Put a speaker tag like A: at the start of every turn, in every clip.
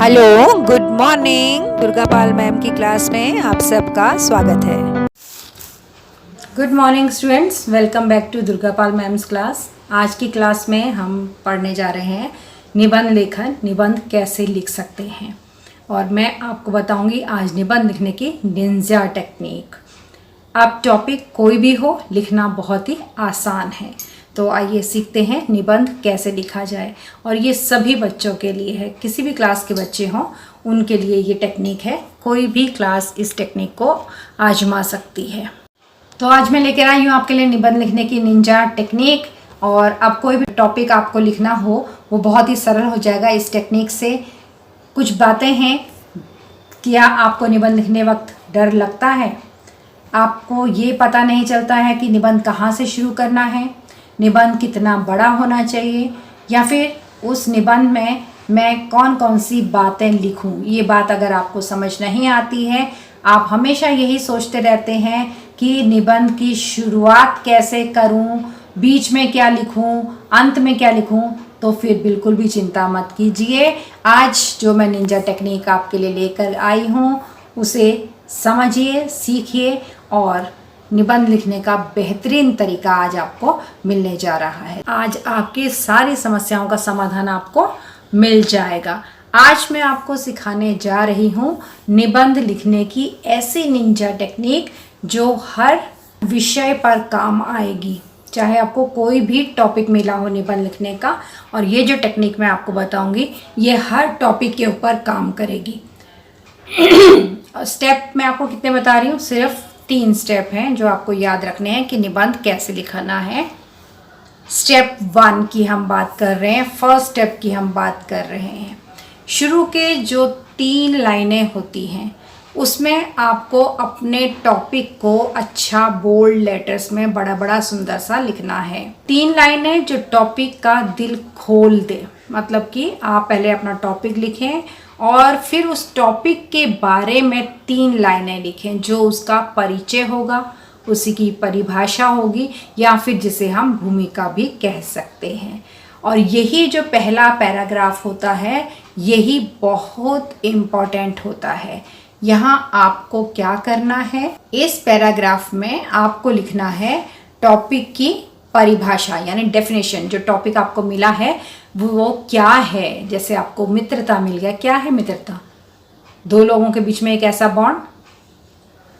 A: Hello, good morning. Durga Pal ma'am की class में आप सबका स्वागत है।
B: Good morning students, welcome back to Durga Pal ma'am's class. आज की क्लास में हम पढ़ने जा रहे हैं निबंध लेखन। निबंध कैसे लिख सकते हैं और मैं आपको बताऊंगी आज निबंध लिखने की निंजा टेक्निक। अब टॉपिक कोई भी हो, लिखना बहुत ही आसान है। तो आइए सीखते हैं निबंध कैसे लिखा जाए। और ये सभी बच्चों के लिए है, किसी भी क्लास के बच्चे हों उनके लिए ये टेक्निक है। कोई भी क्लास इस टेक्निक को आजमा सकती है। तो आज मैं लेकर आई हूँ आपके लिए निबंध लिखने की निंजा टेक्निक। और अब कोई भी टॉपिक आपको लिखना हो वो बहुत ही सरल हो जाएगा इस टेक्निक से। कुछ बातें हैं, क्या आपको निबंध लिखने वक्त डर लगता है? आपको ये पता नहीं चलता है कि निबंध कहाँ से शुरू करना है, निबंध कितना बड़ा होना चाहिए, या फिर उस निबंध में मैं कौन कौन सी बातें लिखूं? ये बात अगर आपको समझ नहीं आती है, आप हमेशा यही सोचते रहते हैं कि निबंध की शुरुआत कैसे करूं, बीच में क्या लिखूं, अंत में क्या लिखूं, तो फिर बिल्कुल भी चिंता मत कीजिए। आज जो मैं निंजा टेक्निक आपके लिए लेकर आई हूं उसे समझिए, सीखिए और निबंध लिखने का बेहतरीन तरीका आज आपको मिलने जा रहा है। आज आपकी सारी समस्याओं का समाधान आपको मिल जाएगा। आज मैं आपको सिखाने जा रही हूँ निबंध लिखने की ऐसी निंजा टेक्निक जो हर विषय पर काम आएगी, चाहे आपको कोई भी टॉपिक मिला हो निबंध लिखने का। और ये जो टेक्निक मैं आपको बताऊंगी ये हर टॉपिक के ऊपर काम करेगी। स्टेप मैं आपको कितने बता रही हूँ? सिर्फ 3 स्टेप हैं जो आपको याद रखने हैं कि निबंध कैसे लिखना है। स्टेप 1 की हम बात कर रहे हैं, फर्स्ट स्टेप की हम बात कर रहे हैं। शुरू के जो 3 लाइनें होती हैं उसमें आपको अपने टॉपिक को अच्छा बोल्ड लेटर्स में बड़ा बड़ा सुंदर सा लिखना है। 3 लाइनें जो टॉपिक का दिल खोल दे, मतलब कि आप पहले अपना टॉपिक लिखें और फिर उस टॉपिक के बारे में 3 लाइनें लिखें जो उसका परिचय होगा, उसी की परिभाषा होगी, या फिर जिसे हम भूमिका भी कह सकते हैं। और यही जो पहला पैराग्राफ होता है यही बहुत इम्पॉर्टेंट होता है। यहाँ आपको क्या करना है, इस पैराग्राफ में आपको लिखना है टॉपिक की परिभाषा यानी डेफिनेशन। जो टॉपिक आपको मिला है वो क्या है। जैसे आपको मित्रता मिल गया, क्या है मित्रता? 2 लोगों के बीच में एक ऐसा बॉन्ड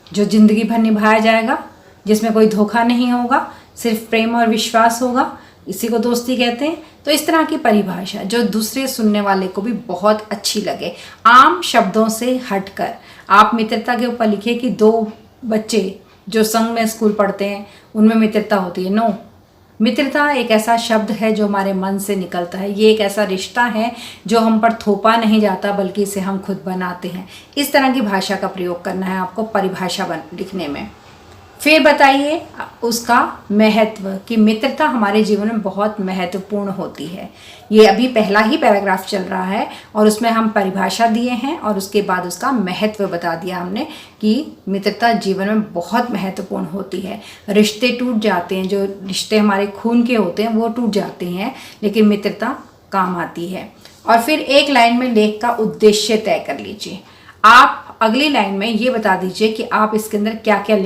B: जो जिंदगी भर निभाया जाएगा, जिसमें कोई धोखा नहीं होगा, सिर्फ प्रेम और विश्वास होगा, इसी को दोस्ती कहते हैं। तो इस तरह की परिभाषा जो दूसरे सुनने वाले को भी बहुत अच्छी लगे, आम शब्दों से हटकर आप मित्रता के ऊपर लिखिए कि 2 बच्चे जो संग में स्कूल पढ़ते हैं उनमें मित्रता होती है। नो, मित्रता एक ऐसा शब्द है जो हमारे मन से निकलता है। ये एक ऐसा रिश्ता है जो हम पर थोपा नहीं जाता बल्कि इसे हम खुद बनाते हैं। इस तरह की भाषा का प्रयोग करना है आपको परिभाषा लिखने में। फिर बताइए उसका महत्व, कि मित्रता हमारे जीवन में बहुत महत्वपूर्ण होती है। ये अभी पहला ही पैराग्राफ चल रहा है और उसमें हम परिभाषा दिए हैं और उसके बाद उसका महत्व बता दिया हमने कि मित्रता जीवन में बहुत महत्वपूर्ण होती है। रिश्ते टूट जाते हैं, जो रिश्ते हमारे खून के होते हैं वो टूट जाते हैं, लेकिन मित्रता काम आती है। और फिर एक लाइन में लेख का उद्देश्य तय कर लीजिए। आप अगली लाइन में ये बता दीजिए कि आप इसके अंदर क्या क्या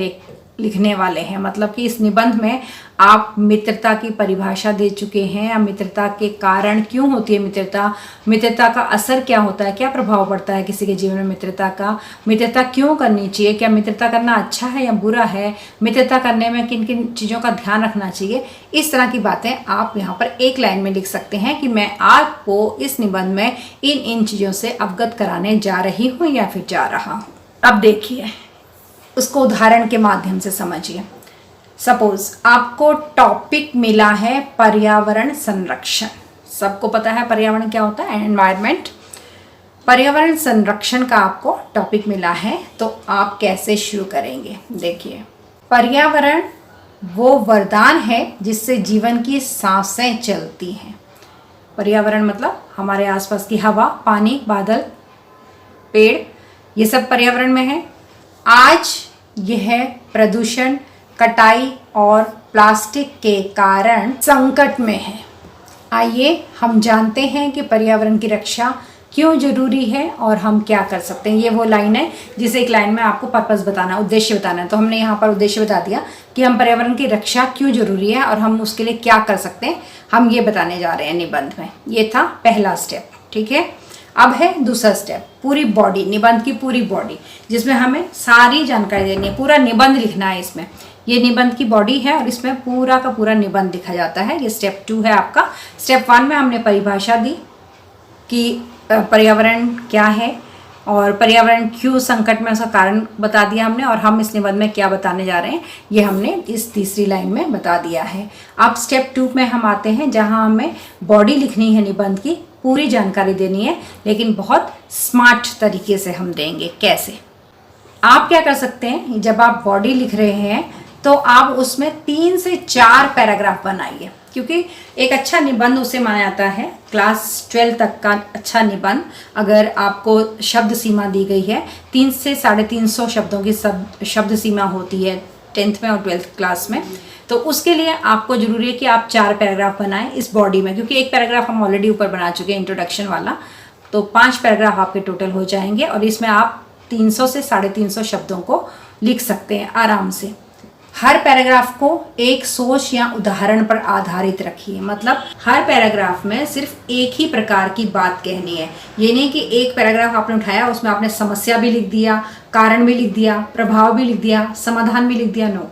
B: लिखने वाले हैं। मतलब कि इस निबंध में आप मित्रता की परिभाषा दे चुके हैं, या मित्रता के कारण क्यों होती है मित्रता का असर क्या होता है, क्या प्रभाव पड़ता है किसी के जीवन में मित्रता क्यों करनी चाहिए, क्या मित्रता करना अच्छा है या बुरा है, मित्रता करने में किन किन चीज़ों का ध्यान रखना चाहिए। इस तरह की बातें आप यहाँ पर एक लाइन में लिख सकते हैं कि मैं आपको इस निबंध में इन चीज़ों से अवगत कराने जा रही हूँ या फिर जा रहा हूँ। अब देखिए, उसको उदाहरण के माध्यम से समझिए। सपोज आपको टॉपिक मिला है पर्यावरण संरक्षण। सबको पता है पर्यावरण क्या होता है, एनवायरनमेंट। पर्यावरण संरक्षण का आपको टॉपिक मिला है, तो आप कैसे शुरू करेंगे? देखिए, पर्यावरण वो वरदान है जिससे जीवन की सांसें चलती हैं। पर्यावरण मतलब हमारे आसपास की हवा, पानी, बादल, पेड़, ये सब पर्यावरण में है। आज यह प्रदूषण, कटाई और प्लास्टिक के कारण संकट में है। आइए हम जानते हैं कि पर्यावरण की रक्षा क्यों जरूरी है और हम क्या कर सकते हैं। ये वो लाइन है जिसे एक लाइन में आपको पर्पस बताना, उद्देश्य बताना है। तो हमने यहाँ पर उद्देश्य बता दिया कि हम पर्यावरण की रक्षा क्यों जरूरी है और हम उसके लिए क्या कर सकते हैं, हम ये बताने जा रहे हैं निबंध में। ये था पहला स्टेप, ठीक है। अब है दूसरा स्टेप, पूरी बॉडी, निबंध की पूरी बॉडी, जिसमें हमें सारी जानकारी देनी है, पूरा निबंध लिखना है इसमें। ये निबंध की बॉडी है और इसमें पूरा का पूरा निबंध लिखा जाता है। ये स्टेप 2 है आपका। स्टेप 1 में हमने परिभाषा दी कि पर्यावरण क्या है और पर्यावरण क्यों संकट में, उसका कारण बता दिया हमने, और हम इस निबंध में क्या बताने जा रहे हैं ये हमने इस तीसरी लाइन में बता दिया है। अब स्टेप 2 में हम आते हैं जहां हमें बॉडी लिखनी है, निबंध की पूरी जानकारी देनी है, लेकिन बहुत स्मार्ट तरीके से हम देंगे। कैसे? आप क्या कर सकते हैं, जब आप बॉडी लिख रहे हैं तो आप उसमें 3 से 4 पैराग्राफ बनाइए, क्योंकि एक अच्छा निबंध उसे माना जाता है क्लास 12 तक का अच्छा निबंध। अगर आपको शब्द सीमा दी गई है 3 से 350 शब्दों की शब्द सीमा होती है 10th में और 12th क्लास में, तो उसके लिए आपको जरूरी है कि आप 4 पैराग्राफ बनाएं इस बॉडी में, क्योंकि एक पैराग्राफ हम ऑलरेडी ऊपर बना चुके हैं इंट्रोडक्शन वाला। तो 5 पैराग्राफ आपके टोटल हो जाएंगे और इसमें आप 300 से 350 शब्दों को लिख सकते हैं आराम से। हर पैराग्राफ को एक सोच या उदाहरण पर आधारित रखिए, मतलब हर पैराग्राफ में सिर्फ एक ही प्रकार की बात कहनी है। ये नहीं कि एक पैराग्राफ आपने उठाया उसमें आपने समस्या भी लिख दिया, कारण भी लिख दिया, प्रभाव भी लिख दिया, समाधान भी लिख दिया। नो,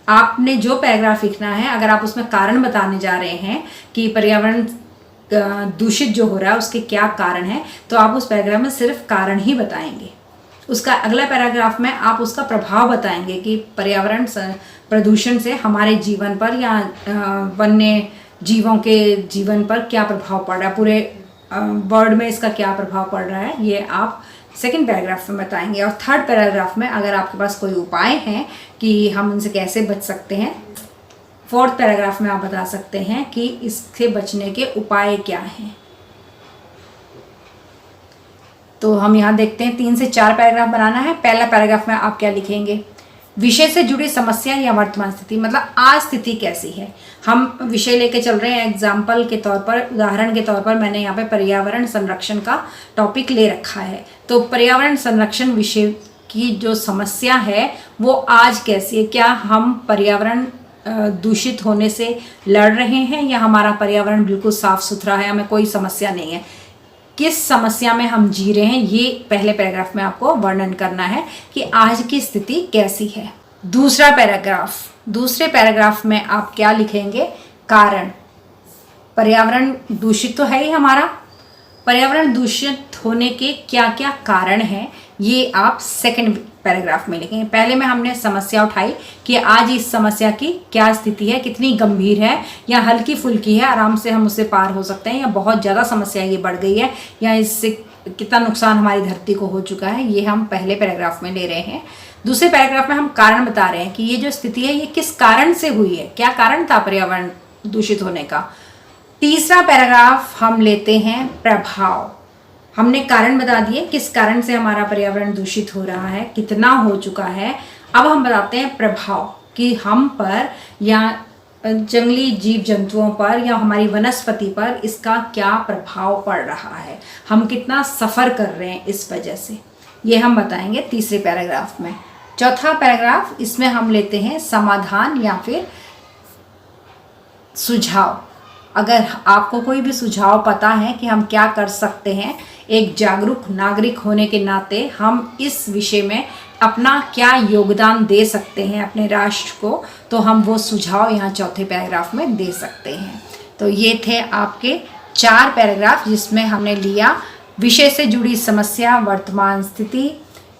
B: आपने जो पैराग्राफ लिखना है, अगर आप उसमें कारण बताने जा रहे हैं कि पर्यावरण दूषित जो हो रहा है उसके क्या कारण है, तो आप उस पैराग्राफ में सिर्फ कारण ही बताएंगे। उसका अगला पैराग्राफ में आप उसका प्रभाव बताएंगे कि पर्यावरण प्रदूषण से हमारे जीवन पर या वन्य जीवों के जीवन पर क्या प्रभाव पड़ रहा है, पूरे वर्ल्ड में इसका क्या प्रभाव पड़ रहा है, ये आप सेकंड पैराग्राफ में बताएंगे। और थर्ड पैराग्राफ में अगर आपके पास कोई उपाय हैं कि हम उनसे कैसे बच सकते हैं, फोर्थ पैराग्राफ में आप बता सकते हैं कि इससे बचने के उपाय क्या हैं। तो हम यहाँ देखते हैं 3 से 4 पैराग्राफ बनाना है। पहला पैराग्राफ में आप क्या लिखेंगे, विषय से जुड़ी समस्या या वर्तमान स्थिति, मतलब आज स्थिति कैसी है। हम विषय लेके चल रहे हैं, एग्जाम्पल के तौर पर, उदाहरण के तौर पर मैंने यहाँ पे पर्यावरण संरक्षण का टॉपिक ले रखा है। तो पर्यावरण संरक्षण विषय की जो समस्या है वो आज कैसी है, क्या हम पर्यावरण दूषित होने से लड़ रहे हैं या हमारा पर्यावरण बिल्कुल साफ सुथरा है, हमें कोई समस्या नहीं है, किस समस्या में हम जी रहे हैं, ये पहले पैराग्राफ में आपको वर्णन करना है कि आज की स्थिति कैसी है। दूसरा पैराग्राफ, दूसरे पैराग्राफ में आप क्या लिखेंगे, कारण। पर्यावरण दूषित तो है ही हमारा, पर्यावरण दूषित होने के क्या क्या कारण हैं ये आप सेकंड पैराग्राफ में लिखेंगे। पहले में हमने समस्या उठाई कि आज इस समस्या की क्या स्थिति है, कितनी गंभीर है या हल्की फुल्की है, आराम से हम उससे पार हो सकते हैं, या बहुत ज़्यादा समस्या ये बढ़ गई है, या इससे कितना नुकसान हमारी धरती को हो चुका है, ये हम पहले पैराग्राफ में ले रहे हैं। दूसरे पैराग्राफ में हम कारण बता रहे हैं कि ये जो स्थिति है ये किस कारण से हुई है, क्या कारण था पर्यावरण दूषित होने का। तीसरा पैराग्राफ हम लेते हैं प्रभाव। हमने कारण बता दिए किस कारण से हमारा पर्यावरण दूषित हो रहा है, कितना हो चुका है। अब हम बताते हैं प्रभाव कि हम पर या जंगली जीव जंतुओं पर या हमारी वनस्पति पर इसका क्या प्रभाव पड़ रहा है, हम कितना सफ़र कर रहे हैं इस वजह से, ये हम बताएंगे तीसरे पैराग्राफ में। चौथा पैराग्राफ, इसमें हम लेते हैं समाधान या फिर सुझाव। अगर आपको कोई भी सुझाव पता है कि हम क्या कर सकते हैं, एक जागरूक नागरिक होने के नाते हम इस विषय में अपना क्या योगदान दे सकते हैं अपने राष्ट्र को, तो हम वो सुझाव यहाँ चौथे पैराग्राफ में दे सकते हैं। तो ये थे आपके 4 पैराग्राफ जिसमें हमने लिया विषय से जुड़ी समस्या, वर्तमान स्थिति,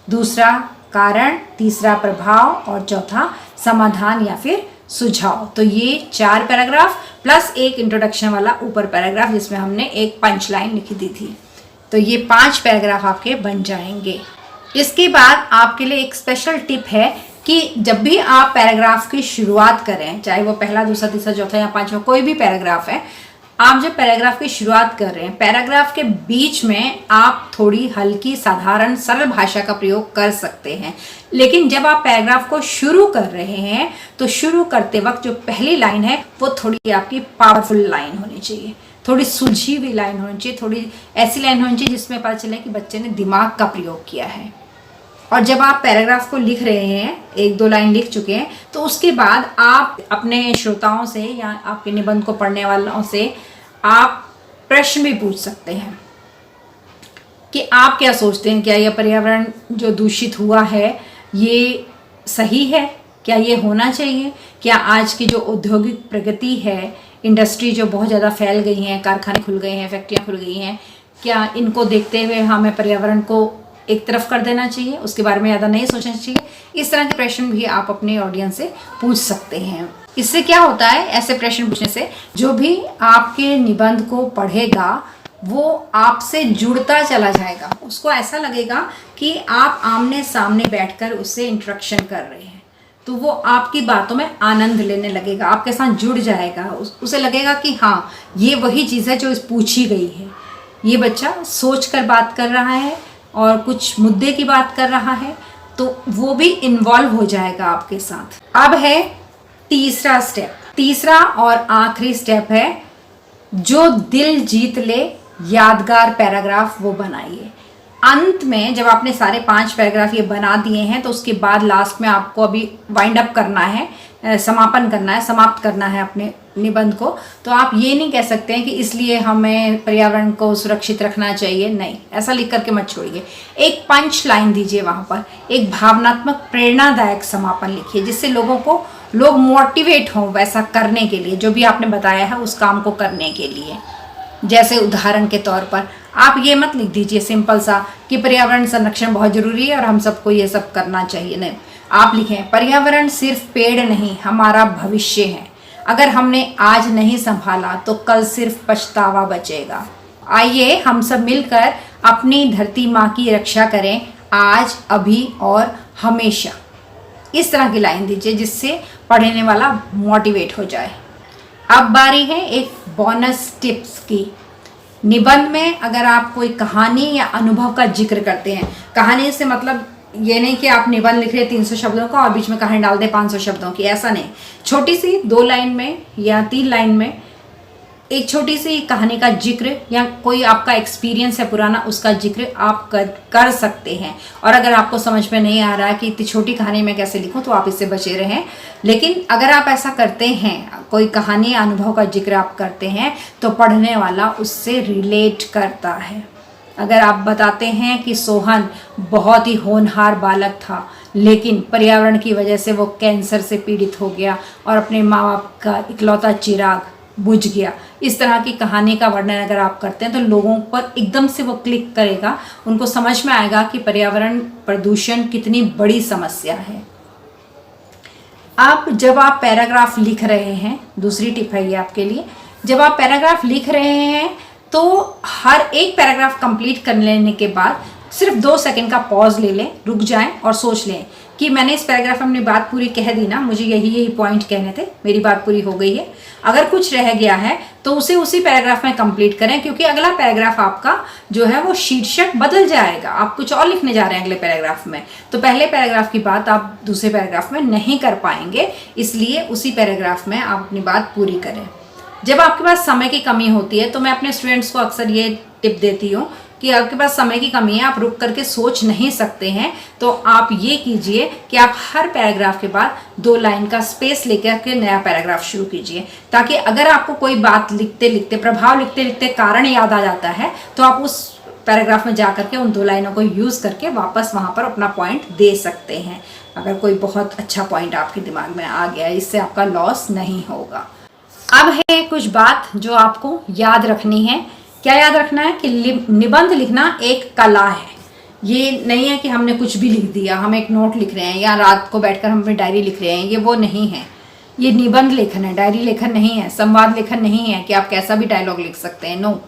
B: दूसरा कारण, तीसरा प्रभाव और चौथा समाधान या फिर सुझाव। तो ये 4 पैराग्राफ प्लस एक इंट्रोडक्शन वाला ऊपर पैराग्राफ जिसमें हमने एक पंच लाइन लिखी दी थी। तो ये 5 पैराग्राफ आपके बन जाएंगे। इसके बाद आपके लिए एक स्पेशल टिप है कि जब भी आप पैराग्राफ की शुरुआत करें, चाहे वो पहला, दूसरा, तीसरा, चौथा या पांचवा कोई भी पैराग्राफ है, आप जब पैराग्राफ की शुरुआत कर रहे हैं, पैराग्राफ के बीच में आप थोड़ी हल्की, साधारण, सरल भाषा का प्रयोग कर सकते हैं। लेकिन जब आप पैराग्राफ को शुरू कर रहे हैं तो शुरू करते वक्त जो पहली लाइन है वो थोड़ी आपकी पावरफुल लाइन होनी चाहिए। थोड़ी सुलझी हुई लाइन होनी चाहिए, थोड़ी ऐसी लाइन होनी चाहिए जिसमें पता चले कि बच्चे ने दिमाग का प्रयोग किया है। और जब आप पैराग्राफ को लिख रहे हैं, 1-2 लाइन लिख चुके हैं, तो उसके बाद आप अपने श्रोताओं से या आपके निबंध को पढ़ने वालों से आप प्रश्न भी पूछ सकते हैं कि आप क्या सोचते हैं, क्या यह पर्यावरण जो दूषित हुआ है ये सही है, क्या ये होना चाहिए, क्या आज की जो औद्योगिक प्रगति है, इंडस्ट्री जो बहुत ज़्यादा फैल गई हैं, कारखाने खुल गए हैं, फैक्ट्रियाँ खुल गई हैं, क्या इनको देखते हुए हमें पर्यावरण को एक तरफ कर देना चाहिए, उसके बारे में ज़्यादा नहीं सोचना चाहिए। इस तरह के प्रश्न भी आप अपने ऑडियंस से पूछ सकते हैं। इससे क्या होता है, ऐसे प्रश्न पूछने से जो भी आपके निबंध को पढ़ेगा वो आपसे जुड़ता चला जाएगा, उसको ऐसा लगेगा कि आप आमने सामने बैठकर उससे इंटरेक्शन कर रहे हैं, तो वो आपकी बातों में आनंद लेने लगेगा, आपके साथ जुड़ जाएगा। उसे लगेगा कि हाँ ये वही चीज़ है जो इस पूछी गई है, ये बच्चा सोच कर बात कर रहा है और कुछ मुद्दे की बात कर रहा है, तो वो भी इन्वॉल्व हो जाएगा आपके साथ। अब है तीसरा स्टेप, तीसरा और आखिरी स्टेप है जो दिल जीत ले यादगार पैराग्राफ वो बनाइए। अंत में जब आपने सारे 5 पैराग्राफ ये बना दिए हैं तो उसके बाद लास्ट में आपको अभी वाइंड अप करना है, समापन करना है, समाप्त करना है अपने निबंध को। तो आप ये नहीं कह सकते हैं कि इसलिए हमें पर्यावरण को सुरक्षित रखना चाहिए, नहीं, ऐसा लिख करके मत छोड़िए। एक पंच लाइन दीजिए वहाँ पर, एक भावनात्मक प्रेरणादायक समापन लिखिए जिससे लोग मोटिवेट हों वैसा करने के लिए, जो भी आपने बताया है उस काम को करने के लिए। जैसे उदाहरण के तौर पर आप ये मत लिख दीजिए सिंपल सा कि पर्यावरण संरक्षण बहुत जरूरी है और हम सबको ये सब करना चाहिए, नहीं। आप लिखें पर्यावरण सिर्फ पेड़ नहीं हमारा भविष्य है, अगर हमने आज नहीं संभाला तो कल सिर्फ पछतावा बचेगा। आइए हम सब मिलकर अपनी धरती माँ की रक्षा करें आज, अभी और हमेशा। इस तरह की लाइन दीजिए जिससे पढ़ने वाला मोटिवेट हो जाए। अब बारी है एक बोनस टिप्स की। निबंध में अगर आप कोई कहानी या अनुभव का जिक्र करते हैं, कहानी से मतलब ये नहीं कि आप निबंध लिख रहे 300 शब्दों का और बीच में कहानी डाल दें 500 शब्दों की, ऐसा नहीं। छोटी सी 2 लाइन में या 3 लाइन में एक छोटी सी कहानी का जिक्र या कोई आपका एक्सपीरियंस है पुराना, उसका जिक्र आप कर सकते हैं। और अगर आपको समझ में नहीं आ रहा है कि इतनी छोटी कहानी में कैसे लिखूं तो आप इससे बचे रहें। लेकिन अगर आप ऐसा करते हैं, कोई कहानी या अनुभव का जिक्र आप करते हैं तो पढ़ने वाला उससे रिलेट करता है। अगर आप बताते हैं कि सोहन बहुत ही होनहार बालक था लेकिन पर्यावरण की वजह से वो कैंसर से पीड़ित हो गया और अपने माँ बाप का इकलौता चिराग बुझ गया, इस तरह की कहानी का वर्णन अगर आप करते हैं तो लोगों पर एकदम से वो क्लिक करेगा, उनको समझ में आएगा कि पर्यावरण प्रदूषण कितनी बड़ी समस्या है। अब जब आप पैराग्राफ लिख रहे हैं, दूसरी टिप है ये आपके लिए, जब आप पैराग्राफ लिख रहे हैं तो हर एक पैराग्राफ कंप्लीट कर लेने के बाद सिर्फ 2 सेकंड का पॉज ले लें, रुक जाएं और सोच लें कि मैंने इस पैराग्राफ में अपनी बात पूरी कह दी ना, मुझे यही पॉइंट कहने थे, मेरी बात पूरी हो गई है। अगर कुछ रह गया है तो उसे उसी पैराग्राफ में कंप्लीट करें, क्योंकि अगला पैराग्राफ आपका जो है वो शीर्षक बदल जाएगा, आप कुछ और लिखने जा रहे हैं अगले पैराग्राफ में, तो पहले पैराग्राफ की बात आप दूसरे पैराग्राफ में नहीं कर पाएंगे, इसलिए उसी पैराग्राफ में आप अपनी बात पूरी करें। जब आपके पास समय की कमी होती है तो मैं अपने स्टूडेंट्स को अक्सर ये टिप देती हूँ कि आपके पास समय की कमी है, आप रुक करके सोच नहीं सकते हैं, तो आप ये कीजिए कि आप हर पैराग्राफ के बाद 2 लाइन का स्पेस लेकर के नया पैराग्राफ शुरू कीजिए, ताकि अगर आपको कोई बात लिखते लिखते, प्रभाव लिखते लिखते कारण याद आ जाता है तो आप उस पैराग्राफ में जा करके उन 2 लाइनों को यूज़ करके वापस वहाँ पर अपना पॉइंट दे सकते हैं, अगर कोई बहुत अच्छा पॉइंट आपके दिमाग में आ गया, इससे आपका लॉस नहीं होगा। अब है कुछ बात जो आपको याद रखनी है। क्या याद रखना है कि निबंध लिखना एक कला है, ये नहीं है कि हमने कुछ भी लिख दिया, हम एक नोट लिख रहे हैं या रात को बैठकर हम अपनी डायरी लिख रहे हैं, ये वो नहीं है। ये निबंध लेखन है, डायरी लेखन नहीं है, संवाद लेखन नहीं है कि आप कैसा भी डायलॉग लिख सकते हैं, नो।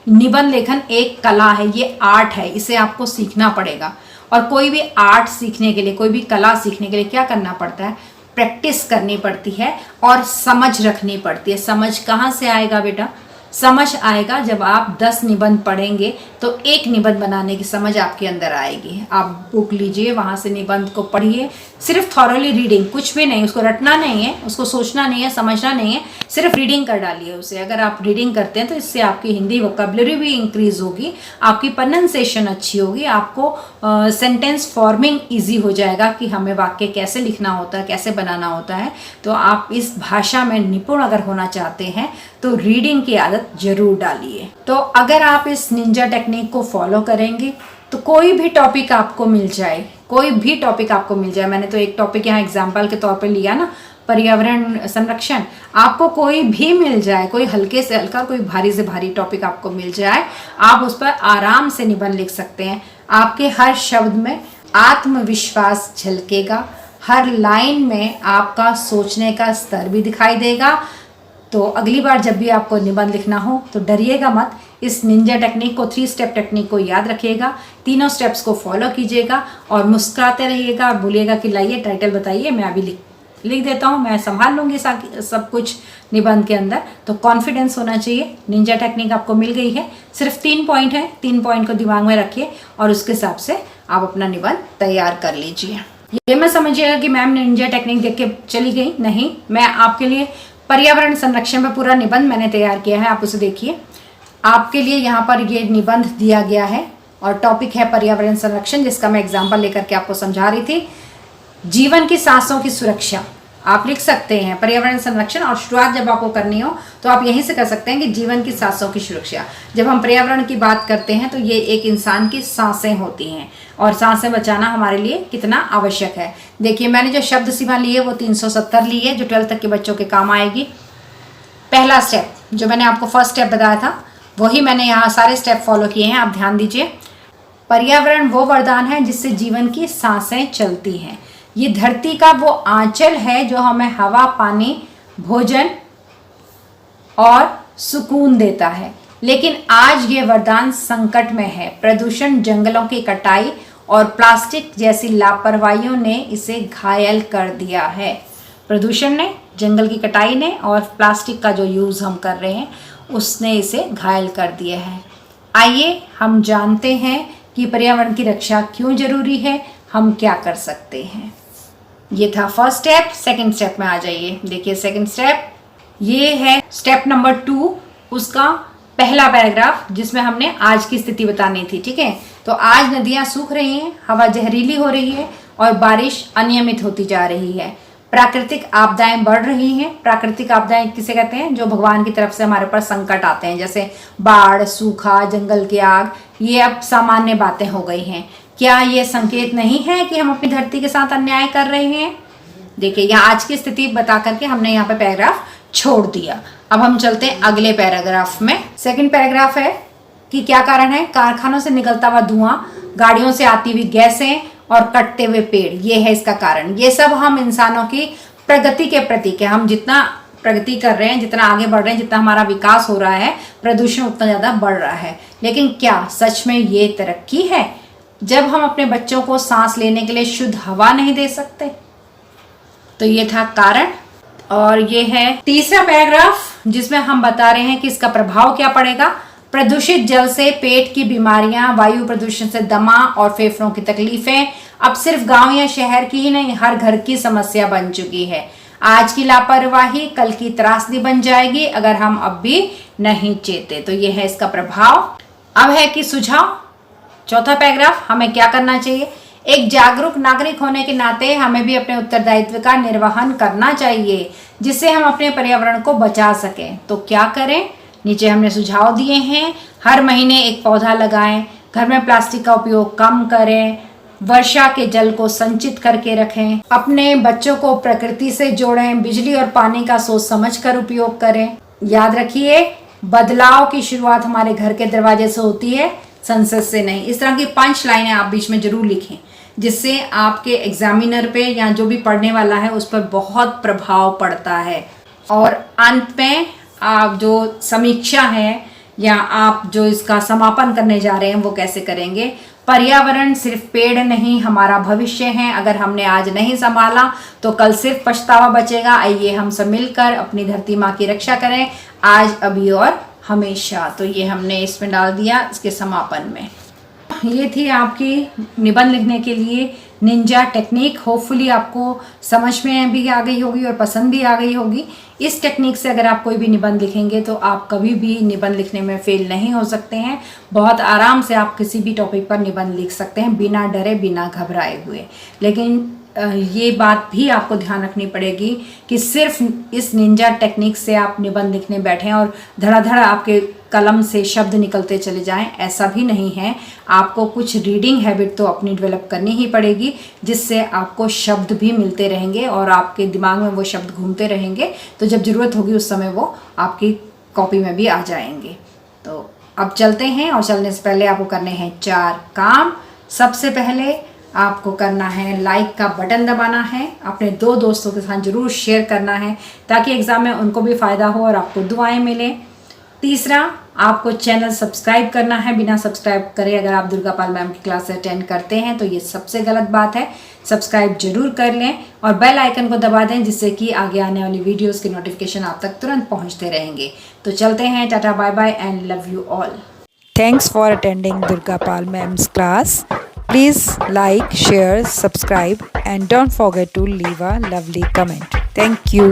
B: निबंध लेखन एक कला है, ये आर्ट है, इसे आपको सीखना पड़ेगा। और कोई भी आर्ट सीखने के लिए, कोई भी कला सीखने के लिए क्या करना पड़ता है, प्रैक्टिस करनी पड़ती है और समझ रखनी पड़ती है। समझ कहाँ से आएगा बेटा, समझ आएगा। जब आप 10 निबंध पढ़ेंगे तो एक निबंध बनाने की समझ आपके अंदर आएगी। आप बुक लीजिए, वहाँ से निबंध को पढ़िए, सिर्फ थॉरली रीडिंग, कुछ भी नहीं, उसको रटना नहीं है, उसको सोचना नहीं है, समझना नहीं है, सिर्फ रीडिंग कर डालिए उसे। अगर आप रीडिंग करते हैं तो इससे आपकी हिंदी वोकैबुलरी भी इंक्रीज होगी, आपकी प्रोनंसिएशन अच्छी होगी, आपको सेंटेंस फॉर्मिंग ईजी हो जाएगा कि हमें वाक्य कैसे लिखना होता है, कैसे बनाना होता है। तो आप इस भाषा में निपुण अगर होना चाहते हैं तो रीडिंग की आदत जरूर डालिए। तो अगर आप इस निंजा टेक्निक को फॉलो करेंगे तो कोई भी टॉपिक आपको मिल जाए, कोई भी टॉपिक आपको मिल जाए, मैंने तो एक टॉपिक यहाँ एग्जाम्पल के तौर पे लिया ना, पर्यावरण संरक्षण, आपको कोई भी मिल जाए, कोई हल्के से हल्का, कोई भारी से भारी टॉपिक आपको मिल जाए, आप उस पर आराम से निबंध लिख सकते हैं। आपके हर शब्द में आत्मविश्वास झलकेगा, हर लाइन में आपका सोचने का स्तर भी दिखाई देगा। तो अगली बार जब भी आपको निबंध लिखना हो तो डरिएगा मत, इस निंजा टेक्निक को, 3 स्टेप टेक्निक को याद रखिएगा, तीनों स्टेप्स को फॉलो कीजिएगा और मुस्कुराते रहिएगा और बोलिएगा कि लाइए टाइटल बताइए, मैं अभी लिख देता हूँ, मैं संभाल लूँगी सब कुछ निबंध के अंदर। तो कॉन्फिडेंस होना चाहिए। निंजा टेक्निक आपको मिल गई है, सिर्फ 3 पॉइंट है, 3 पॉइंट को दिमाग में रखिए और उसके हिसाब से आप अपना निबंध तैयार कर लीजिए। ये मत समझिएगा कि मैम निंजा टेक्निक देख के चली गई, नहीं, मैं आपके लिए पर्यावरण संरक्षण पर पूरा निबंध मैंने तैयार किया है, आप उसे देखिए। आपके लिए यहाँ पर ये निबंध दिया गया है और टॉपिक है पर्यावरण संरक्षण, जिसका मैं एग्जाम्पल लेकर के आपको समझा रही थी। जीवन की सांसों की सुरक्षा आप लिख सकते हैं, पर्यावरण संरक्षण, और शुरुआत जब आपको करनी हो तो आप यहीं से कर सकते हैं कि जीवन की सांसों की सुरक्षा। जब हम पर्यावरण की बात करते हैं तो ये एक इंसान की सांसें होती हैं और सांसें बचाना हमारे लिए कितना आवश्यक है। देखिए, मैंने जो शब्द सीमा ली है वो 370 ली है, जो 12th तक के बच्चों के काम आएगी। पहला स्टेप जो मैंने आपको फर्स्ट स्टेप बताया था वही मैंने यहाँ सारे स्टेप फॉलो किए हैं, आप ध्यान दीजिए। पर्यावरण वो वरदान है जिससे जीवन की सांसें चलती हैं। ये धरती का वो आंचल है जो हमें हवा, पानी, भोजन और सुकून देता है। लेकिन आज ये वरदान संकट में है। प्रदूषण, जंगलों की कटाई और प्लास्टिक जैसी लापरवाहियों ने इसे घायल कर दिया है। प्रदूषण ने, जंगल की कटाई ने और प्लास्टिक का जो यूज़ हम कर रहे हैं उसने इसे घायल कर दिया है। आइए हम जानते हैं कि पर्यावरण की रक्षा क्यों जरूरी है, हम क्या कर सकते हैं। ये था फर्स्ट स्टेप। सेकंड स्टेप में आ जाइए। देखिए, सेकंड स्टेप ये है स्टेप नंबर 2, उसका पहला पैराग्राफ जिसमें हमने आज की स्थिति बतानी थी। ठीक है, तो आज नदियां सूख रही हैं, हवा जहरीली हो रही है और बारिश अनियमित होती जा रही है। प्राकृतिक आपदाएं बढ़ रही हैं। प्राकृतिक आपदाएं किसे कहते हैं? जो भगवान की तरफ से हमारे ऊपर संकट आते हैं, जैसे बाढ़, सूखा, जंगल की आग, ये अब सामान्य बातें हो गई हैं। क्या ये संकेत नहीं है कि हम अपनी धरती के साथ अन्याय कर रहे हैं? देखिए, यहाँ आज की स्थिति बता करके हमने यहाँ पे पैराग्राफ छोड़ दिया। अब हम चलते हैं अगले पैराग्राफ में। सेकंड पैराग्राफ है कि क्या कारण है? कारखानों से निकलता हुआ धुआं, गाड़ियों से आती हुई गैसें और कटते हुए पेड़, ये है इसका कारण। ये सब हम इंसानों की प्रगति के प्रतीक है। हम जितना प्रगति कर रहे हैं, जितना आगे बढ़ रहे हैं, जितना हमारा विकास हो रहा है, प्रदूषण उतना ज़्यादा बढ़ रहा है। लेकिन क्या सच में ये तरक्की है जब हम अपने बच्चों को सांस लेने के लिए शुद्ध हवा नहीं दे सकते? तो ये था कारण। और ये है तीसरा पैराग्राफ जिसमें हम बता रहे हैं कि इसका प्रभाव क्या पड़ेगा। प्रदूषित जल से पेट की बीमारियां, वायु प्रदूषण से दमा और फेफड़ों की तकलीफें अब सिर्फ गांव या शहर की ही नहीं, हर घर की समस्या बन चुकी है। आज की लापरवाही कल की त्रासदी बन जाएगी अगर हम अब भी नहीं चेते। तो ये है इसका प्रभाव। अब है कि सुझाव। चौथा पैराग्राफ, हमें क्या करना चाहिए? एक जागरूक नागरिक होने के नाते हमें भी अपने उत्तरदायित्व का निर्वहन करना चाहिए जिससे हम अपने पर्यावरण को बचा सकें। तो क्या करें? नीचे हमने सुझाव दिए हैं। हर महीने एक पौधा लगाएं, घर में प्लास्टिक का उपयोग कम करें, वर्षा के जल को संचित करके रखें, अपने बच्चों को प्रकृति से जोड़ें, बिजली और पानी का सोच समझकर उपयोग करें। याद रखिए, बदलाव की शुरुआत हमारे घर के दरवाजे से होती है, संसद से नहीं। इस तरह की 5 लाइनें आप बीच में जरूर लिखें जिससे आपके एग्जामिनर पे या जो भी पढ़ने वाला है उस पर बहुत प्रभाव पड़ता है। और अंत में आप जो समीक्षा है या आप जो इसका समापन करने जा रहे हैं वो कैसे करेंगे? पर्यावरण सिर्फ पेड़ नहीं, हमारा भविष्य है। अगर हमने आज नहीं संभाला तो कल सिर्फ पछतावा बचेगा। आइए हम सब मिलकर अपनी धरती माँ की रक्षा करें, आज, अभी और हमेशा। तो ये हमने इसमें डाल दिया इसके समापन में। ये थी आपकी निबंध लिखने के लिए निंजा टेक्निक। होपफुली आपको समझ में भी आ गई होगी और पसंद भी आ गई होगी। इस टेक्निक से अगर आप कोई भी निबंध लिखेंगे तो आप कभी भी निबंध लिखने में फेल नहीं हो सकते हैं। बहुत आराम से आप किसी भी टॉपिक पर निबंध लिख सकते हैं बिना डरे, बिना घबराए हुए। लेकिन ये बात भी आपको ध्यान रखनी पड़ेगी कि सिर्फ इस निंजा टेक्निक से आप निबंध लिखने बैठें और धड़ाधड़ आपके कलम से शब्द निकलते चले जाएं, ऐसा भी नहीं है। आपको कुछ रीडिंग हैबिट तो अपनी डेवलप करनी ही पड़ेगी, जिससे आपको शब्द भी मिलते रहेंगे और आपके दिमाग में वो शब्द घूमते रहेंगे। तो जब ज़रूरत होगी उस समय वो आपकी कॉपी में भी आ जाएंगे। तो अब चलते हैं, और चलने से पहले आपको करने हैं 4 काम। सबसे पहले आपको करना है लाइक का बटन दबाना है, अपने 2 दोस्तों के साथ ज़रूर शेयर करना है ताकि एग्ज़ाम में उनको भी फ़ायदा हो और आपको दुआएं मिलें। तीसरा, आपको चैनल सब्सक्राइब करना है। बिना सब्सक्राइब करे अगर आप दुर्गा पाल मैम की क्लास अटेंड करते हैं तो ये सबसे गलत बात है। सब्सक्राइब जरूर कर लें और बेल आइकन को दबा दें, जिससे कि आगे आने वाली वीडियोस के नोटिफिकेशन आप तक तुरंत पहुंचते रहेंगे। तो चलते हैं, tata bye bye and love you all.
A: Thanks for attending Durga Pal Ma'am's class. Please like, share, subscribe and don't forget to leave a lovely comment. Thank you.